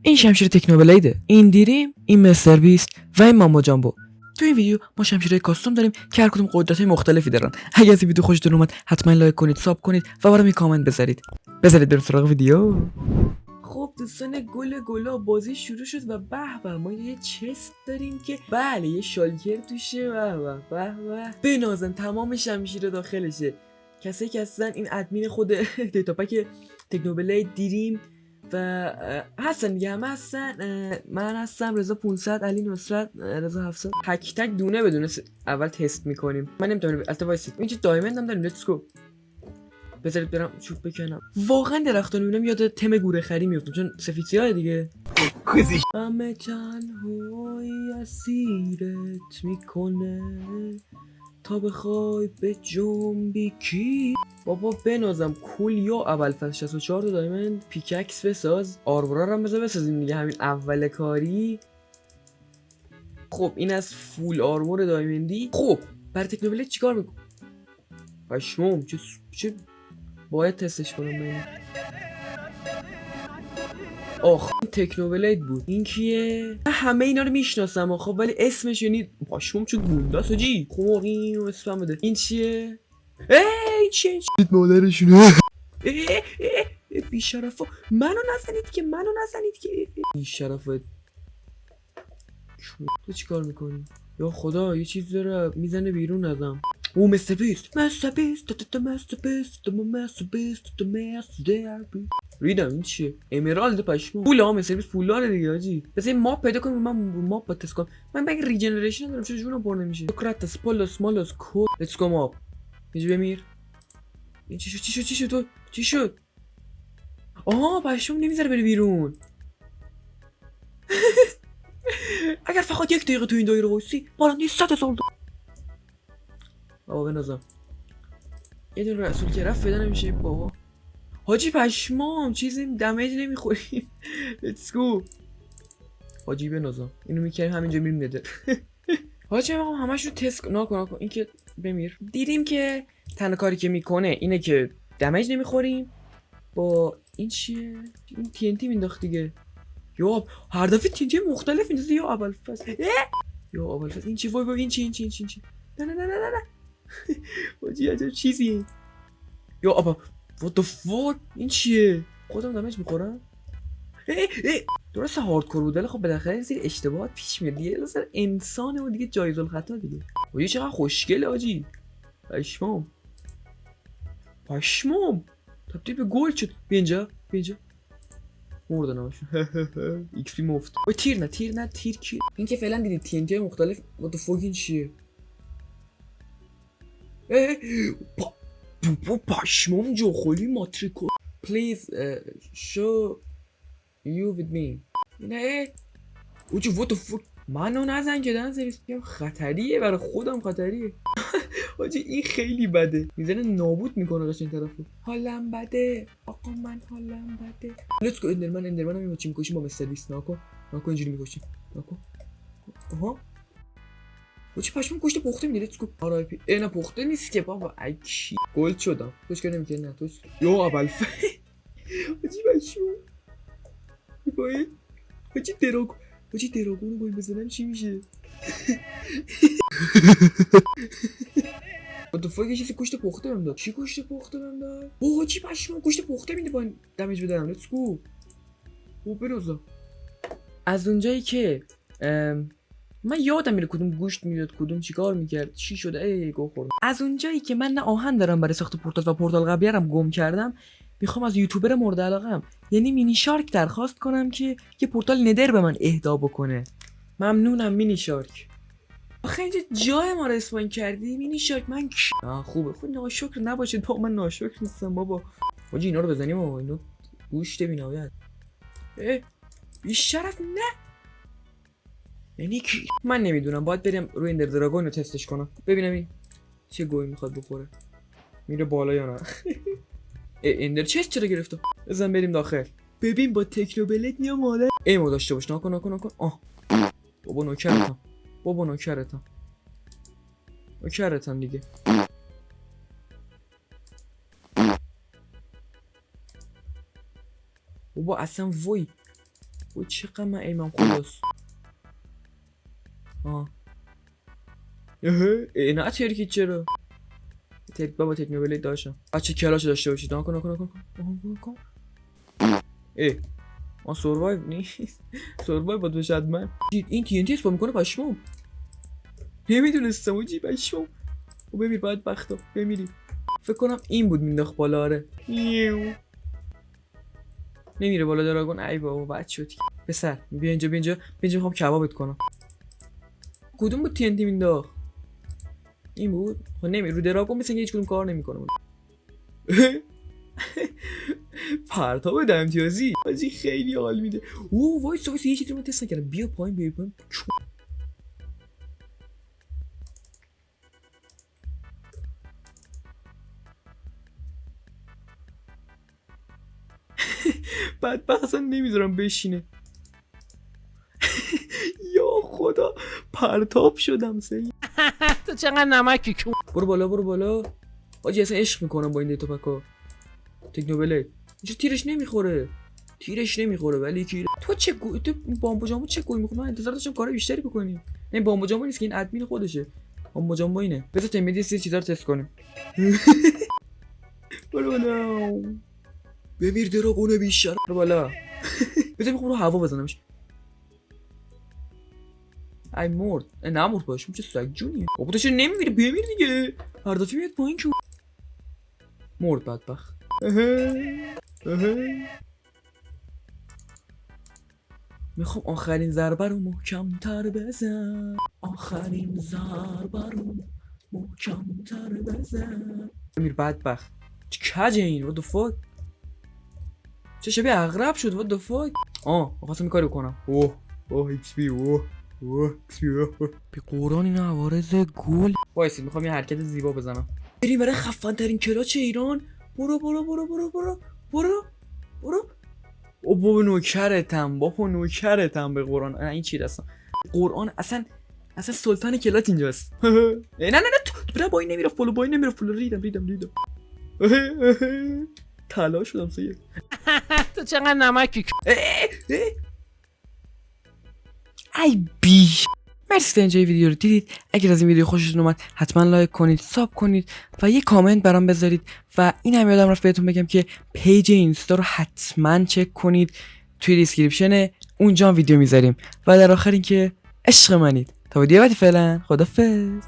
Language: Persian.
این شمشیر تکنوبلیده، این دیریم، این مستر بیست و این ماما جامبو. تو این ویدیو ما شمشیرهای کاستوم داریم که هر کدوم قدرت‌های مختلفی دارن. اگه از این ویدیو خوشتون اومد حتما لایک کنید، ساب کنید و برام کامنت بذارید. بریم سراغ ویدیو. خب دوستان گلا بازی شروع شد و به ما یه چست داریم که بله یه شالکر توشه به بنازن تمام شمشیر داخلشه. کسایی که هستن این ادمین خود دیتا پک تکنوبلید دیریم و هستن دیگه، همه هستن. من هستم، رضا 500، علی نصرت، رضا 700. تک دونه بدونه اول تست میکنیم. من نمیتونم البته وایسید این چه دایمند هم داریم. لیتس گو. بذارید برم چوب بکنم. واقعا درختان میبینم یاد تم گوره خری میفتم چون سفیدسیاه دیگه. همه تنهایی اسیرت میکنه تا بخوای به جنبی کی. بابا بنازم کول یا اول فصل 64 تا دایمند پیککس بساز. آربورا رو هم بذار بسازیم دیگه همین اول کاری. خب این از فول آرمور دایمندی. خب برای تکنوبلید چیکار میکنم؟ پشمام چه باید تستش کنم ببینم. آخ تکنوبلید بود. این کیه؟ همه اینا رو میشناسم خب ولی اسمش یعنی پاشمام چه گونداست آجی. خب اینو اسمم بده. این چیه؟ این چیه؟ مادرشونه. بیشرفا منو نزنید که بیشرفا. تو چی کار میکنی؟ یا خدا یه چیز داره میزنه بیرون ازم. او مستر بیست ریدم. این چیه؟ امرالد پشمو. پول ها مستر بیست پولاره دیگه آجی. بس این ماپ پیدا کنم. من ماپ تست کنم. من بگه ریجنریشن دارم چرا جونم پر نمیشه. سوکراتس پولوس مالوس کو. لیتس گو ماپ. اینجا بمیر. این چی شد؟ آها پشمو نمیذاره بره بیرون. اگر فقط یک دقیقه تو این دایره وایسی بارندی 100,000 بابا بنازم. یه دون رسول که رفت فدا نمیشه بابا. حاجی پشمام چیزی دمیج نمیخوریم. لیتس گو. حاجی بنازم اینو میکردیم همینجا میریم ندر. حاجی ما همش رو تست نکن. این که بمیر. دیدیم که تنها کاری که میکنه اینه که دمیج نمیخوریم. با این چیه؟ این TNT مینداخت دیگه. یا هر دفعه TNT مختلف میندازه. یا اول فصل این چی؟ وای این چی؟ نه حاجی عجب چیزی. یا آبا what the fuck این چیه؟ خودم دمیج میخورم. درسته هاردکور بود ولی خب بالاخره این سری اشتباهات پیش میاد دیگه. مثلا انسانه و دیگه جایز الخطا دیگه. حاجی چقدر خوشگله حاجی. پشمام تبدیل به گل شد. بیا اینجا مردن همشون. ایکس پی مفت. تیر نه کی؟ این که فعلا دیدید TNT مختلف. what the fuck این چیه؟ پشمام جوخولی ماتریکو. please show you with me. نه اوچه what the fuck منو نزن که دن سریس. خطریه برای خودم خطریه. حاجی این خیلی بده. میزنه نابود میکنه قشنگ طرفو. حالم بده آقا من حالم بده. لیتس گو. اندرمن هم چی میکشیم با مستر بیست. ناکو اینجوری میکشیم. ناکو آها چی پشمون گوشت پخته میده. لیتس گو. RIP. نه پخته نیست که بابا. اکی گل شدم. توش که نمیکنه. نه توش یو اول حاجی پشمون باید حاجی دراگونو باید بزنم چی میشه؟ what the fuck یه چیزی گوشت پخته بهم داد. چی گوشت پخته بهم داد؟ اوه حاجی پشمون گوشت پخته میده با این دمیج بدم. لیتس گو. بروزا از اونجایی که من یادم میره کدوم گوشت میداد کدوم چیکار میکرد چی شده. گو خوردم. از اونجایی که من نه آهن دارم برای ساخت پورتال و پورتال قبلی هم گم کردم میخوام از یوتیوبر مورد علاقه‌ام یعنی مینی شارک درخواست کنم که یه پورتال ندر به من اهدا بکنه. ممنونم مینی شارک. آخه اینجا جای ما رو اسپاین کردی مینی شارک. من خوبه خود ناشکر نباشید. با من ناشکر نیستم بابا. حاجی اینا رو بزنیم و اینو گوشت بی‌نهایت. بیشرف نه یعنی کی؟ من نمیدونم. باید بریم روی اندر دراگون رو تستش کنم ببینم این چه گویی میخواد بخوره. میره بالا یا نه. اندر چست چرا گرفتم؟ بزن بریم داخل. ببین با تکنوبلید میام ماله. ایمو داشته باش. نکن. بابا نوکرتم دیگه. بابا اصلا وای وای چقدر من ایمم خلاص. نه ترکی چرا بابا تکنوبلی داشتم. بچه کلاشو داشته باشید. کن ما سروایو نیست. سروایو باید بشه حتما. این TNT اسپام میکنه پشمام. نمیدونستم اوجی پشمام. و بمیر باید بختا بمیری. فکر کنم این بود مینداخت بالا. آره نمیره بالا دراگون. ای بابا بد شد پسر. بیا اینجا میخوام کبابت کنم. کدوم بود TNT مینداخت؟ این بود. خب نمی رو دراگون مثل هیچ کدوم کار نمیکنه. پرتاب ده امتیازی بازی خیلی حال میده. اوه وایس یه چیزی من تست نکردم. بیا پایین بعد اصلا نمیذارم بشینه. یا خدا پرتاب شدم سید. تو چقدر نمکی کن. برو بالا آجی اصلا عشق میکنم با این دیتا پکا. تکنوبله اینجا تیرش نمیخوره ولی کی تو تو بامبو جامو چه گوی میخوام. من انتظار داشتم کار بیشتری بکنی. نه بامبو جامو نیست که این ادمین خودشه. بامبو جامو اینه. بذار تمیدی سی چیزا رو تست کنیم. برو بالا بمیر دراگون بیشتر. برو بالا بذار میخوام رو هوا بزنمش. ای مرد. نمرد باش چه سگ جونیه. بابا تو چرا نمیمیری؟ بمیر دیگه. هر دفعه میاد پایین که مرد بدبخت. میخوام آخرین ضربه رو محکم‌تر بزن. بمیر بدبخت. چه کجه این؟ what the fuck؟ چه شبیه عقرب شد. what the fuck؟ خواستم این کاری بکنم. XP به قرآن این عوارض گل. وایسید میخوام یه حرکت زیبا بزنم. بریم برای خفن ترین کلاچ ایران. برو بابا نوکرتم به قرآن. این چی دستم قرآن اصلا سلطان کلات اینجاست. نه تو با این نمیرفت پلو ریدم طلا شدم سید. تو چقدر نمکی کن. ای بیش. مرسی تا اینجای ویدیو رو دیدید. اگر از این ویدیو خوشتون اومد حتما لایک کنید، ساب کنید و یه کامنت برام بذارید. و این هم یادم رفت بهتون بگم که پیج اینستا رو حتما چک کنید. توی دیسکریپشن اونجا ویدیو میذاریم. و در آخر اینکه عشق منید. تا ویدیو بعدی فعلا خدافظ.